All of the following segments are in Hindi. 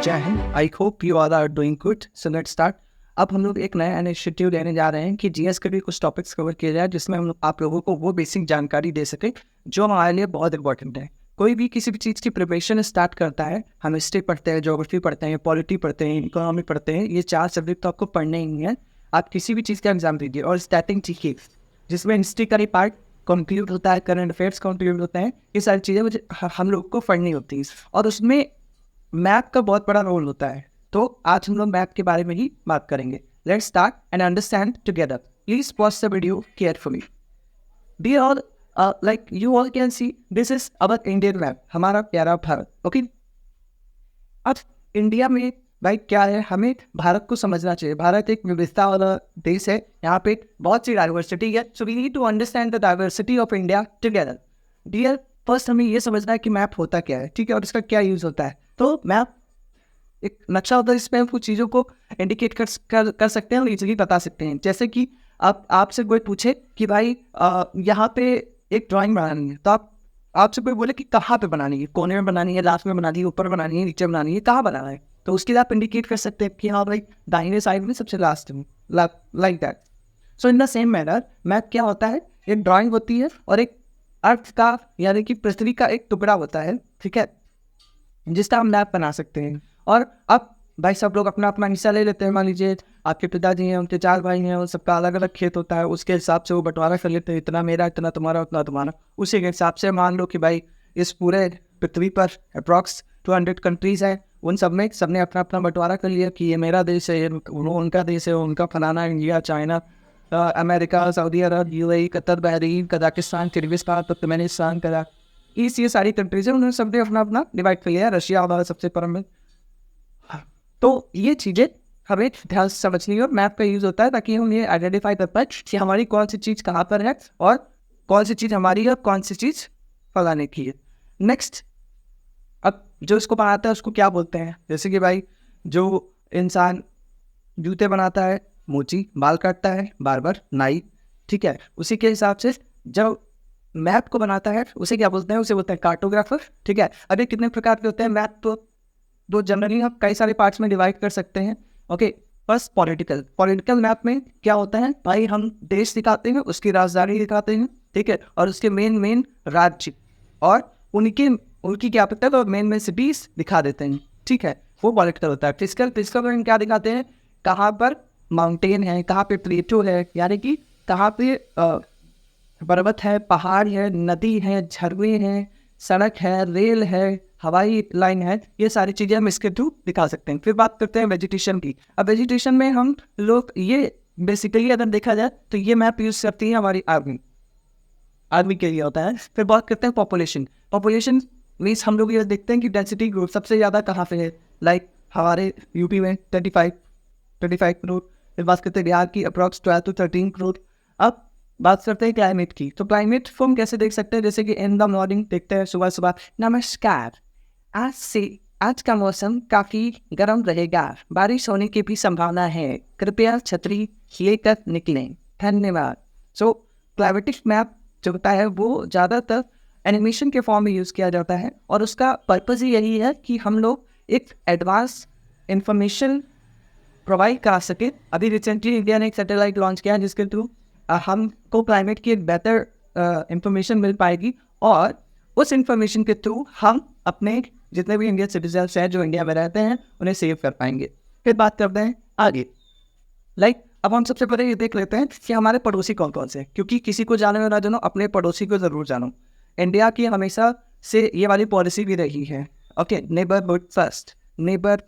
जय हिंद। I hope you all are doing good. So let's start. अब हम लोग एक नया इनिशिएटिव लेने जा रहे हैं कि जीएस के भी कुछ टॉपिक्स कवर किए जाए जिसमें हम आप लोगों को वो बेसिक जानकारी दे सके जो हमारे लिए बहुत इंपॉर्टेंट है। कोई भी किसी भी चीज़ की प्रिपरेशन स्टार्ट करता है, हम हिस्ट्री पढ़ते हैं, ज्योग्राफी पढ़ते हैं, पॉलिटी पढ़ते हैं, इकोनॉमी पढ़ते हैं, ये 4 सब्जेक्ट तो आपको पढ़ने ही है। आप किसी भी चीज़ का एग्जाम दीजिए और स्टार्टिंग सीखिए जिसमें हिस्ट्री का ही पार्ट कंक्लूड होता है, करंट अफेयर्स कंक्लूड होते हैं। ये सारी चीज़ें मुझे हम लोग को पढ़नी होती हैं और उसमें मैप का बहुत बड़ा रोल होता है। तो आज हम लोग मैप के बारे में ही बात करेंगे। Let's start and understand together. Please pause the video carefully. Dear all, like you all can see, this is our Indian map, हमारा प्यारा भारत। ओके, अब इंडिया में भाई क्या है, हमें भारत को समझना चाहिए। भारत एक विविधता वाला देश है, यहाँ पे बहुत सी डाइवर्सिटी है। So we need to understand the diversity of India together. Dear, first हमें ये समझना है कि मैप होता क्या है, ठीक है, और इसका क्या यूज़ होता है। तो मैप एक नक्शा होता है, इसमें हम कुछ चीज़ों को इंडिकेट कर सकते हैं और इजीली बता सकते हैं। जैसे कि आपसे कोई पूछे कि भाई यहाँ पे एक ड्राइंग बनानी है, तो आपसे कोई बोले कि कहाँ पे बनानी है, कोने में बनानी है, लास्ट में बनानी है, ऊपर बनानी है, नीचे बनानी है, कहाँ बनाना है, तो उसके लिए आप इंडिकेट कर सकते हैं कि हाँ भाई दाहिने साइड में सबसे लास्ट में, like that. So in the same manner map क्या होता है, एक ड्राइंग होती है और एक अर्थ का यानी कि पृथ्वी का एक टुकड़ा होता है, ठीक है, जिसका हम मैप बना सकते हैं। और अब भाई सब लोग अपना अपना हिस्सा ले लेते हैं। मान लीजिए आपके पिताजी हैं, उनके 4 भाई हैं, और सबका अलग अलग खेत होता है, उसके हिसाब से वो बंटवारा कर लेते हैं, इतना मेरा, इतना तुम्हारा, उतना तुम्हारा। उसी के हिसाब से मान लो कि भाई इस पूरे पृथ्वी पर अप्रॉक्स 200 कंट्रीज हैं, उन सब में सबने अपना अपना बंटवारा कर लिया कि ये मेरा देश है, वो उनका देश है, उनका फलाना, India, China, America, Saudi Arabia, UAE, Qatar, Bahrain, Kazakhstan, Kyrgyzstan, Turkmenistan, ये सारी कंट्रीज है, उन्होंने सबने अपना अपना डिवाइड कर लिया। रशिया हमारा सबसे परम। तो ये चीज़ें हमें ध्यान से समझनी है और मैप का यूज़ होता है ताकि हम ये आइडेंटिफाई कर पाए कि हमारी कौन सी चीज़ कहाँ पर है और कौन सी चीज़ हमारी है और कौन सी चीज़ फलाने की है। नेक्स्ट, अब जो इसको बनाता है उसको क्या बोलते हैं। जैसे कि भाई जो इंसान जूते बनाता है, मोची, बाल काटता है, बार्बर, नाई, ठीक है, उसी के हिसाब से जब मैप को बनाता है उसे क्या बोलते हैं, उसे बोलते हैं कार्टोग्राफर, ठीक है। अभी कितने प्रकार के होते हैं मैप, तो जनरली हम कई सारे पार्ट्स में डिवाइड कर सकते हैं। ओके, फर्स्ट पॉलिटिकल मैप में क्या होता है भाई, हम देश दिखाते हैं, उसकी राजधानी दिखाते हैं, ठीक है, और उसके मेन राज्य और उनकी कैपिटल और मेन सिटीज दिखा देते हैं, ठीक है, वो पॉलिटिकल होता है। फिजिकल में क्या दिखाते हैं, कहाँ पर माउंटेन है, कहाँ पे प्लेटो है, यानी कि कहाँ पे पर्वत है, पहाड़ है, नदी है, झरने हैं, सड़क है, रेल है, हवाई लाइन है, ये सारी चीज़ें हम इसके थ्रू दिखा सकते हैं। फिर बात करते हैं वेजिटेशन की। अब वेजिटेशन में हम लोग ये बेसिकली अगर देखा जाए तो ये मैप यूज़ करती है हमारी आर्मी के लिए होता है। फिर बात करते हैं पॉपुलेशन मीन्स हम लोग ये देखते हैं कि डेंसिटी ग्रोथ सबसे ज़्यादा कहाँ पे है, लाइक हमारे यूपी में 25 करोड़। फिर बात करते हैं बिहार की अप्रॉक्स 12 to 13 करोड़। अब बात करते हैं क्लाइमेट की। तो क्लाइमेट को हम कैसे देख सकते हैं, जैसे कि इन द मॉर्निंग देखते हैं सुबह सुबह, नमस्कार, आज का मौसम काफ़ी गर्म रहेगा, बारिश होने की भी संभावना है, कृपया छतरी लेकर निकलें, धन्यवाद। सो क्लाइमेटिक मैप जो होता है वो ज़्यादातर एनिमेशन के फॉर्म में यूज़ किया जाता है और उसका पर्पज़ ही यही है कि हम लोग एक एडवांस इंफॉर्मेशन प्रोवाइड करा सके। अभी रिसेंटली इंडिया ने एक सैटेलाइट लॉन्च किया जिसके थ्रू हमको क्लाइमेट की एक बेहतर इंफॉर्मेशन मिल पाएगी और उस इंफॉर्मेशन के थ्रू हम अपने जितने भी इंडियन सिटीजन्स हैं जो इंडिया में रहते हैं उन्हें सेव कर पाएंगे। फिर बात करते हैं आगे, अब हम सबसे पहले ये देख लेते हैं कि हमारे पड़ोसी कौन कौन से हैं, क्योंकि किसी को जानो या ना जानो अपने पड़ोसी को ज़रूर जानो। इंडिया की हमेशा से ये वाली पॉलिसी भी रही है, ओके, नेबरहुड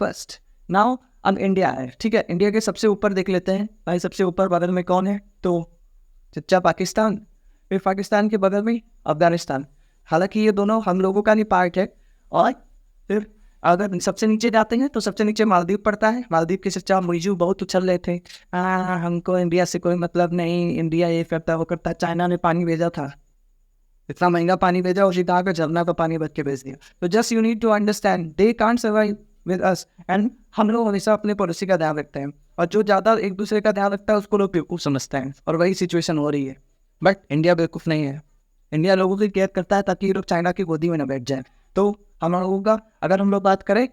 फर्स्ट। नाउ अब इंडिया है, ठीक है, इंडिया के सबसे ऊपर देख लेते हैं भाई, सबसे ऊपर बगल में कौन है, तो चच्चा पाकिस्तान, फिर पाकिस्तान के बगल में अफगानिस्तान। हालांकि ये दोनों हम लोगों का नहीं पार्ट है। और फिर अगर सबसे नीचे जाते हैं तो सबसे नीचे मालदीव पड़ता है। मालदीव के चच्चा मुइजू बहुत उछल रहे थे, हमको इंडिया से कोई मतलब नहीं, इंडिया ये करता वो करता। चाइना ने पानी भेजा था, इतना महंगा पानी भेजा, उसी कहा झरना का पानी बच के भेज दिया। तो just you need to understand they can't survive with us, and हम लोग हमेशा अपने पड़ोसी का ध्यान रखते हैं और जो ज़्यादा एक दूसरे का ध्यान रखता है उसको लोग बेवकूफ़ समझते हैं और वही सिचुएशन हो रही है। बट इंडिया बेवकूफ़ नहीं है, इंडिया लोगों की केयर करता है ताकि ये लोग चाइना की गोदी में न बैठ जाए। तो हम लोगों का अगर हम लोग बात करें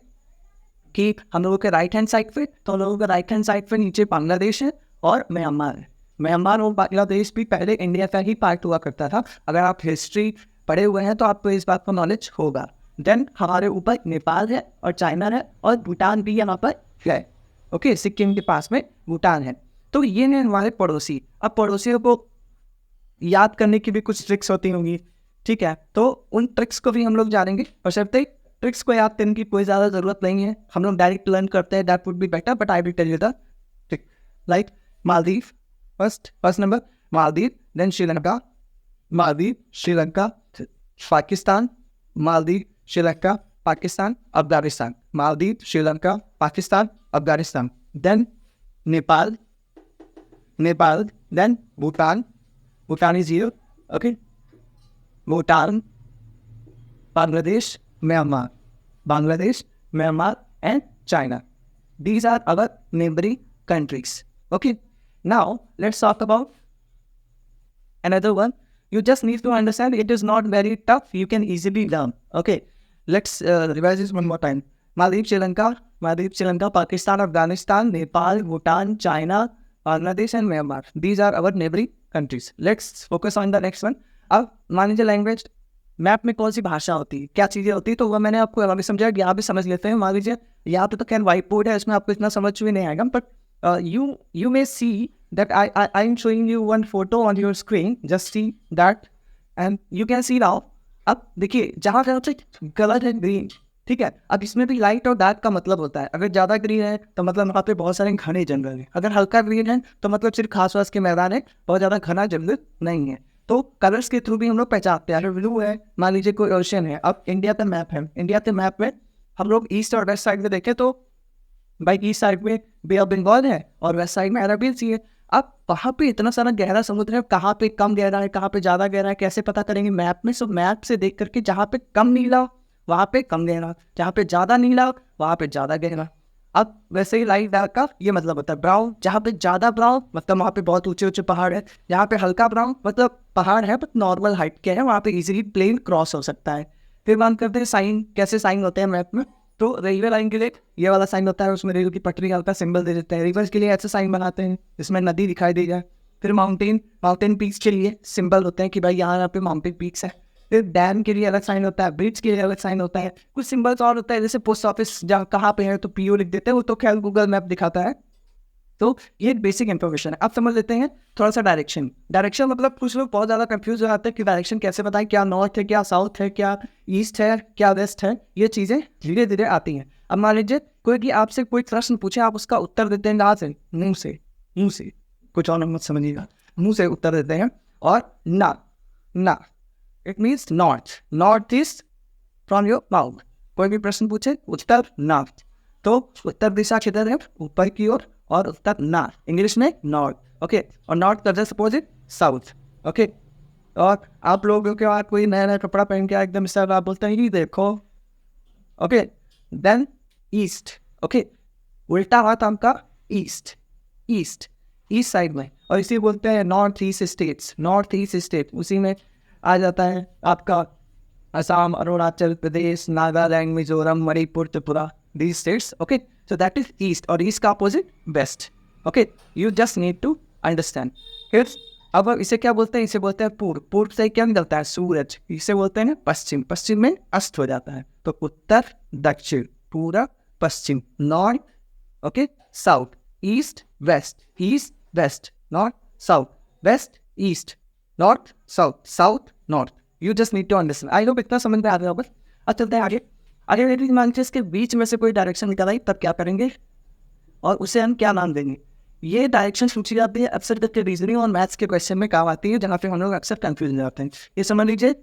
कि हम लोगों के राइट हैंड साइड पे, तो हम लोगों के राइट हैंड साइड पे नीचे बांग्लादेश है और म्यांमार है। म्यांमार और बांग्लादेश भी पहले इंडिया का ही पार्ट हुआ करता था। अगर आप हिस्ट्री पढ़े हुए हैं तो आपको इस बात का नॉलेज होगा। देन हमारे ऊपर नेपाल है और चाइना है और भूटान भी यहाँ पर है। ओके, सिक्किम के पास में भूटान है। तो ये ने हमारे पड़ोसी। अब पड़ोसियों को याद करने की भी कुछ ट्रिक्स होती होंगी, ठीक है, तो उन ट्रिक्स को भी हम लोग जानेंगे। और शर्ते ट्रिक्स को याद करने की कोई ज़्यादा ज़रूरत नहीं है, हम लोग डायरेक्ट लर्न करते हैं, that would be better, but I will tell you the trick. Like Maldives, first number Maldives, then Sri Lanka, Maldives, Sri Lanka, Pakistan, Maldives, Sri Lanka, Pakistan, Afghanistan, Maldives, Sri Lanka, Pakistan, Afghanistan, then Nepal, then Bhutan, Bhutan is here, okay? Bhutan, Bangladesh, Myanmar, and China. These are our neighboring countries. Okay. Now let's talk about another one. You just need to understand it is not very tough. You can easily learn. Okay. Let's revise this one more time. Maldives, Sri Lanka, Pakistan, Afghanistan, Nepal, Bhutan, China, Bangladesh and Myanmar. These are our neighboring countries. Let's focus on the next one. अब मान लीजिए लैंग्वेज, मैप में कौन सी भाषा होती है, क्या चीज़ें होती है, तो वह मैंने आपको अभी समझाया, यहाँ भी समझ लेते हैं। मान लीजिए यहाँ पे तो खैर व्हाइट बोर्ड है, इसमें आपको इतना समझ भी नहीं आएगा, but you may see that I am showing you one photo on your screen, just see that and you can see now. अब देखिए जहाँ जहाँ से कलर है ग्रीन, ठीक है, अब इसमें भी लाइट और डार्क का मतलब होता है। अगर ज़्यादा ग्रीन है तो मतलब वहाँ पे बहुत सारे घने जंगल हैं, अगर हल्का ग्रीन है तो मतलब सिर्फ घास वास के मैदान है, बहुत ज़्यादा घना जंगल नहीं है। तो कलर्स के थ्रू भी हम लोग पहचानते हैं। अगर ब्लू है, मान लीजिए कोई ओशन है, अब इंडिया का मैप है, इंडिया के मैप में हम लोग ईस्ट और वेस्ट साइड में देखें तो भाई ईस्ट साइड में बे ऑफ बंगाल है और वेस्ट साइड में अरबियन सी है। अब वहाँ पे इतना सारा गहरा समुद्र है, कहाँ पे कम गहरा है, कहाँ पे ज़्यादा गहरा है, कैसे पता करेंगे मैप में? सो मैप से देख करके जहाँ पे कम नीला वहाँ पे कम गहरा, जहाँ पे ज़्यादा नीला वहाँ पे ज़्यादा गहरा। अब वैसे ही लाइट डार्क का ये मतलब होता है ब्राउन, जहाँ पे ज़्यादा ब्राउन मतलब वहाँ पे बहुत ऊंचे ऊंचे पहाड़ है, जहाँ पे हल्का ब्राउन मतलब पहाड़ है बट नॉर्मल हाइट के है, वहाँ पे इजीली प्लेन क्रॉस हो सकता है। फिर बात करते हैं साइन, कैसे साइन होते हैं मैप में। तो रेलवे लाइन के लिए ये वाला साइन होता है, उसमें रेल की पटरी का सिंबल दे देते हैं। रिवर्स के लिए ऐसे साइन बनाते हैं जिसमें नदी दिखाई दे जाए। फिर माउंटेन पीक्स के लिए सिंबल होते हैं कि भाई यहाँ पे माउंटेन पीक्स है। फिर डैम के लिए अलग साइन होता है, ब्रिज के लिए अलग साइन होता है, कुछ सिंबल्स और होता है, जैसे पोस्ट ऑफिस जहाँ कहाँ पे है तो पीओ लिख देते हैं, वो तो खैर गूगल मैप दिखाता है। तो ये बेसिक इन्फॉर्मेशन है। अब समझ लेते हैं थोड़ा सा डायरेक्शन मतलब कुछ लोग बहुत ज़्यादा कंफ्यूज हो जाते हैं कि डायरेक्शन कैसे बताएं, क्या नॉर्थ है, क्या साउथ है, क्या ईस्ट है, क्या वेस्ट है। ये चीज़ें धीरे धीरे आती हैं। अब मान लीजिए कोई कि आपसे कोई प्रश्न पूछे, आप उसका उत्तर देते हैं कहाँ से? मुँह से, कुछ और मत समझिएगा, मुँह से उत्तर देते हैं। और ना it means north east from your mouth. कोई भी प्रश्न पूछे उत्तर नॉर्थ, तो उत्तर दिशा किधर है? ऊपर की ओर, और उत्तर नॉर्थ, इंग्लिश में नॉर्थ। ओके, और नॉर्थ का जस्ट अपोजिट साउथ। ओके, और आप लोगों के बाद कोई नया कपड़ा पहन के एकदम इस आप बोलते हैं ये देखो। Okay, then east. ओके, उल्टा हाथ आपका ईस्ट साइड में, और इसी बोलते हैं नॉर्थ ईस्ट स्टेट। उसी में आ जाता है आपका Assam, Arunachal Pradesh, Nagaland, Mizoram, Manipur, Tripura, these states. Okay, so that is east, और east का opposite west. Okay, you just need to understand. फिर अब इसे क्या बोलते हैं? इसे बोलते हैं पूर्व से क्या निकलता है? सूरज। इसे बोलते हैं ना पश्चिम में अस्त हो जाता है। तो उत्तर दक्षिण, पूर्व पश्चिम, north, okay, south, east west, north south, west east, north south north. You just need to understand. I hope इतना समझ में आ रहा होगा। अब चलते हैं आगे। अगर यदि मान लीजिए इसके बीच में से कोई डायरेक्शन निकल आई तब क्या करेंगे और उसे हम क्या नाम देंगे? ये डायरेक्शन पूछी जाती है अक्सर करके रीजनिंग और मैथ्स के क्वेश्चन में काम आती है, जहाँ पे हम लोग अक्सर कंफ्यूज हो जाते हैं। ये समझ लीजिए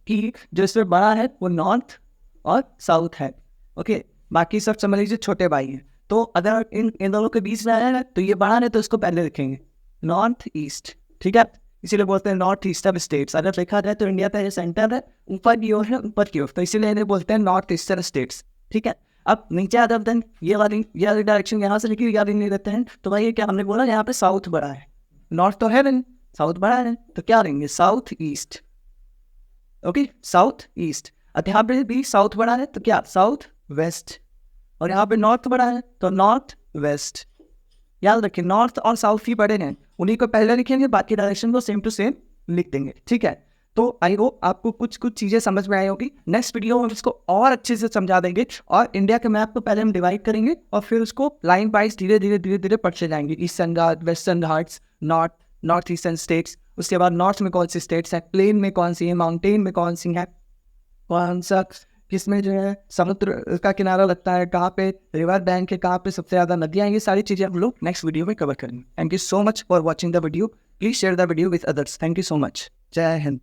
कि जो इसमें बड़ा है वो नॉर्थ और साउथ है। ओके, बाकी सब समझ लीजिए छोटे भाई हैं। तो अगर इन दोनों के बीच में आया है तो ये बड़ा है तो इसको पहले लिखेंगे नॉर्थ ईस्ट। ठीक है, इसीलिए बोलते हैं नॉर्थ ईस्टर्न स्टेट्स। अगर देखा जाए तो इंडिया का ये सेंटर है, ऊपर की ओर है, ऊपर की ओर, तो इसीलिए इन्हें बोलते हैं नॉर्थ ईस्टर्न स्टेट्स। ठीक है, अब नीचे आता है ये वाली डायरेक्शन यहाँ से लेकर याद नहीं रहते हैं, तो भाई क्या हमने बोला यहाँ पे साउथ बड़ा है, नॉर्थ तो है नहीं, साउथ बड़ा है, तो क्या लेंगे? South east. Okay, south east. अब यहाँ पे भी साउथ बड़ा है तो क्या? South west. और यहाँ पे नॉर्थ बड़ा है तो नॉर्थ वेस्ट। याद रखिए नॉर्थ और साउथ ही बड़े हैं, उन्हीं को पहले लिखेंगे, बाकी डायरेक्शन को सेम टू सेम लिख देंगे। ठीक है, तो आई होप आपको कुछ चीज़ें समझ में आई होगी। नेक्स्ट वीडियो में हम इसको और अच्छे से समझा देंगे, और इंडिया के मैप को पहले हम डिवाइड करेंगे और फिर उसको लाइन वाइज धीरे धीरे पढ़ते जाएंगे। Eastern Ghat, western Ghats, north eastern states, उसके बाद नॉर्थ में कौन सी स्टेट्स है, प्लेन में कौन सी है, माउंटेन में कौन सी है, कौन सा किसमें जो है समुद्र का किनारा लगता है, कहाँ पे रिवर बैंक है, कहाँ पे सबसे ज़्यादा नदियाँ हैं, ये सारी चीज़ें हम लोग नेक्स्ट वीडियो में कवर करेंगे। Thank you so much for watching the video. Please share the video with others. Thank you so much. जय हिंद।